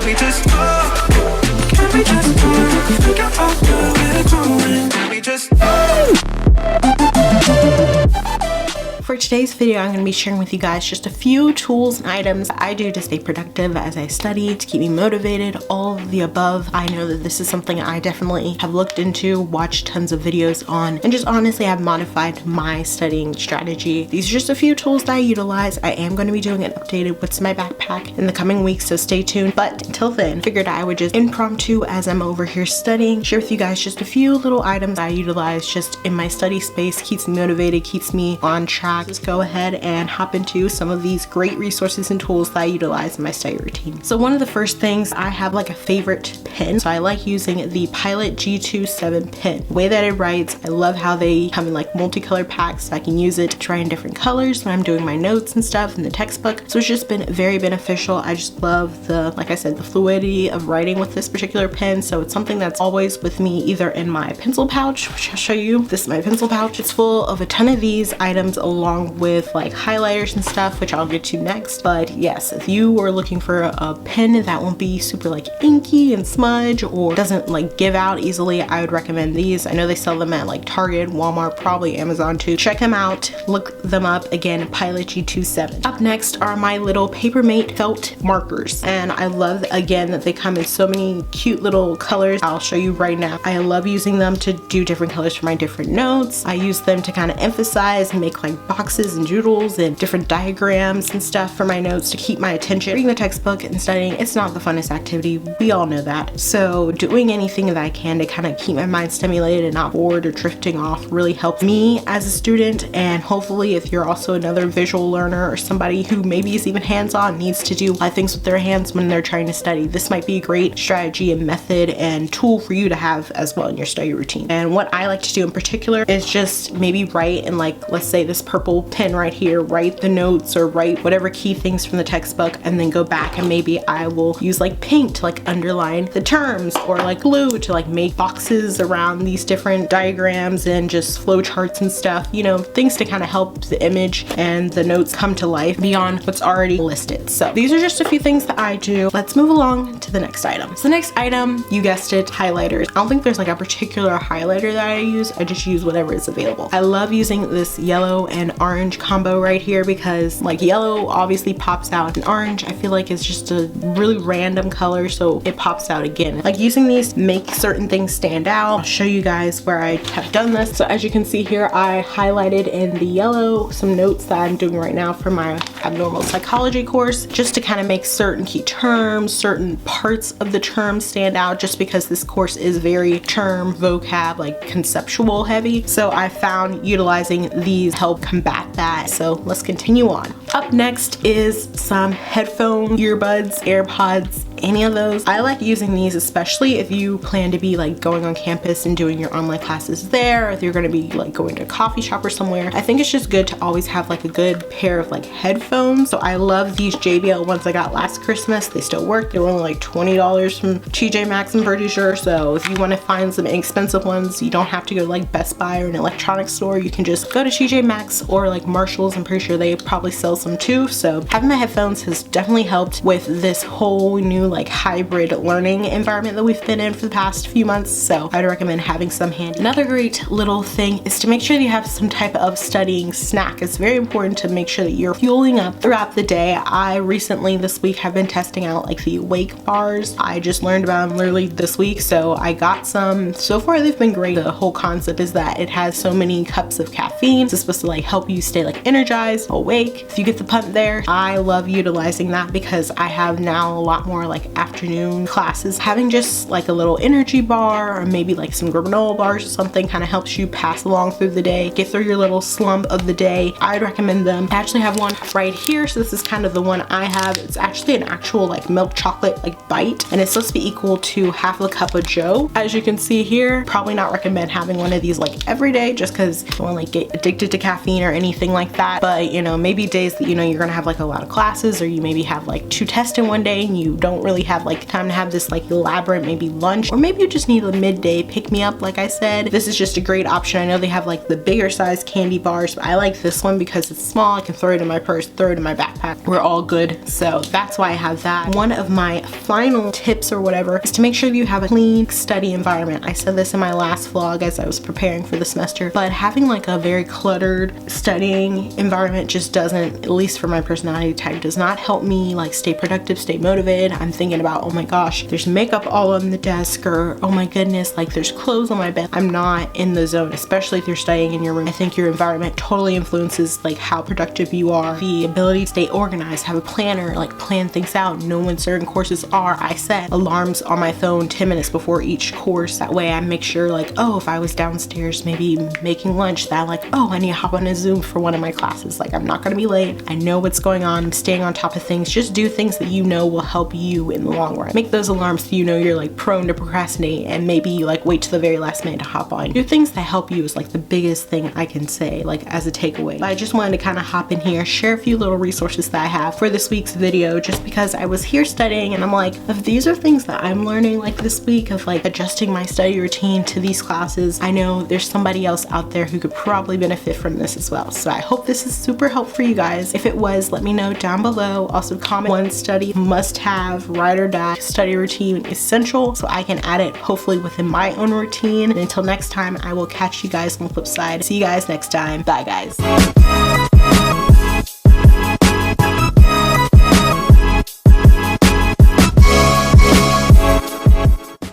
We just talk. Can we just talk? Figure out where we're going. Can we just For today's video, I'm going to be sharing with you guys just a few tools and items I do to stay productive as I study, to keep me motivated, all of the above. I know that this is something I definitely have looked into, watched tons of videos on, and just honestly have modified my studying strategy. These are just a few tools that I utilize. I am going to be doing an updated what's in my backpack in the coming weeks, so stay tuned. But until then, figured I would just impromptu as I'm over here studying, share with you guys just a few little items I utilize just in my study space, keeps me motivated, keeps me on track. Just go ahead and hop into some of these great resources and tools that I utilize in my study routine. So one of the first things, I have like a favorite pen. So I like using the Pilot G27 pen. The way that it writes, I love how they come in like multicolored packs, so I can use it to try in different colors when I'm doing my notes and stuff in the textbook. So it's just been very beneficial. I just love the, like I said, the fluidity of writing with this particular pen. So it's something that's always with me, either in my pencil pouch, which I'll show you. This is my pencil pouch. It's full of a ton of these items along with like highlighters and stuff, which I'll get to next. But yes, if you are looking for a pen that won't be super like inky and smudge or doesn't like give out easily, I would recommend these. I know they sell them at like Target, Walmart, probably Amazon too. Check them out, look them up. Again, Pilot G27. Up next are my little Papermate felt markers, and I love again that they come in so many cute little colors. I'll show you right now. I love using them to do different colors for my different notes. I use them to kind of emphasize and make like boxes and doodles and different diagrams and stuff for my notes to keep my attention. Reading the textbook and studying, it's not the funnest activity, we all know that. So doing anything that I can to kind of keep my mind stimulated and not bored or drifting off really helps me as a student. And hopefully if you're also another visual learner or somebody who maybe is even hands-on, needs to do a lot of things with their hands when they're trying to study, this might be a great strategy and method and tool for you to have as well in your study routine. And what I like to do in particular is just maybe write in, like, let's say this purple pen right here, write the notes or write whatever key things from the textbook, and then go back and maybe I will use like paint to like underline the terms, or like glue to like make boxes around these different diagrams and just flow charts and stuff, you know, things to kind of help the image and the notes come to life beyond what's already listed. So these are just a few things that I do. Let's move along to the next item. So the next item, you guessed it, highlighters. I don't think there's like a particular highlighter that I use. I just use whatever is available. I love using this yellow and orange combo right here because like yellow obviously pops out, and orange I feel like is just a really random color, so it pops out again. Like using these make certain things stand out. I'll show you guys where I have done this. So as you can see here, I highlighted in the yellow some notes that I'm doing right now for my abnormal psychology course, just to kind of make certain key terms, certain parts of the term stand out, just because this course is very term, vocab, like conceptual heavy. So I found utilizing these help combat that. So let's continue on. Up next is some headphone, earbuds, AirPods, any of those. I like using these especially if you plan to be like going on campus and doing your online classes there, or if you're going to be like going to a coffee shop or somewhere. I think it's just good to always have like a good pair of like headphones. So I love these JBL ones I got last Christmas. They still work. They were only like $20 from TJ Maxx, I'm pretty sure. So if you want to find some inexpensive ones, you don't have to go to like Best Buy or an electronics store. You can just go to TJ Maxx or like Marshall's. I'm pretty sure they probably sell some too. So having my headphones has definitely helped with this whole new like hybrid learning environment that we've been in for the past few months. So I'd recommend having some handy. Another great little thing is to make sure that you have some type of studying snack. It's very important to make sure that you're fueling up throughout the day. I recently this week have been testing out like the Awake bars. I just learned about them literally this week, so I got some. So far they've been great. The whole concept is that it has so many cups of caffeine. It's supposed to like help you stay like energized, awake, if you get the punt there. I love utilizing that because I have now a lot more like afternoon classes. Having just like a little energy bar or maybe like some granola bars or something kind of helps you pass along through the day, get through your little slump of the day. I'd recommend them. I actually have one right here, so this is kind of the one I have. It's actually an actual like milk chocolate like bite, and it's supposed to be equal to half a cup of joe. As you can see here, probably not recommend having one of these like every day, just because you don't want to like get addicted to caffeine or any anything like that. But you know, maybe days that you know you're gonna have like a lot of classes, or you maybe have like 2 tests in one day and you don't really have like time to have this like elaborate maybe lunch, or maybe you just need a midday pick me up. Like I said, this is just a great option. I know they have like the bigger size candy bars, but I like this one because it's small. I can throw it in my purse, throw it in my backpack. We're all good. So that's why I have that. One of my final tips or whatever is to make sure you have a clean study environment. I said this in my last vlog as I was preparing for the semester, but having like a very cluttered studying environment just doesn't, at least for my personality type, does not help me like stay productive, stay motivated. I'm thinking about, oh my gosh, there's makeup all on the desk, or oh my goodness, like there's clothes on my bed. I'm not in the zone, especially if you're studying in your room. I think your environment totally influences like how productive you are. The ability to stay organized, have a planner, like plan things out, know when certain courses are. I set alarms on my phone 10 minutes before each course. That way I make sure like, oh, if I was downstairs maybe making lunch, that like, oh, I need to hop on a Zoom for one of my classes. Like I'm not gonna be late. I know what's going on. I'm staying on top of things. Just do things that you know will help you in the long run. Make those alarms so you know you're like prone to procrastinate, and maybe you like wait to the very last minute to hop on. Do things that help you is like the biggest thing I can say like as a takeaway. But I just wanted to kind of hop in here, share a few little resources that I have for this week's video, just because I was here studying and I'm like, if these are things that I'm learning like this week of like adjusting my study routine to these classes, I know there's somebody else out there who could probably benefit from this as well. So I hope this is super helpful for you guys. If it was, let me know down below. Also comment one study must have, ride or die study routine essential, so I can add it hopefully within my own routine. And until next time, I will catch you guys on the flip side. See you guys next time. Bye guys.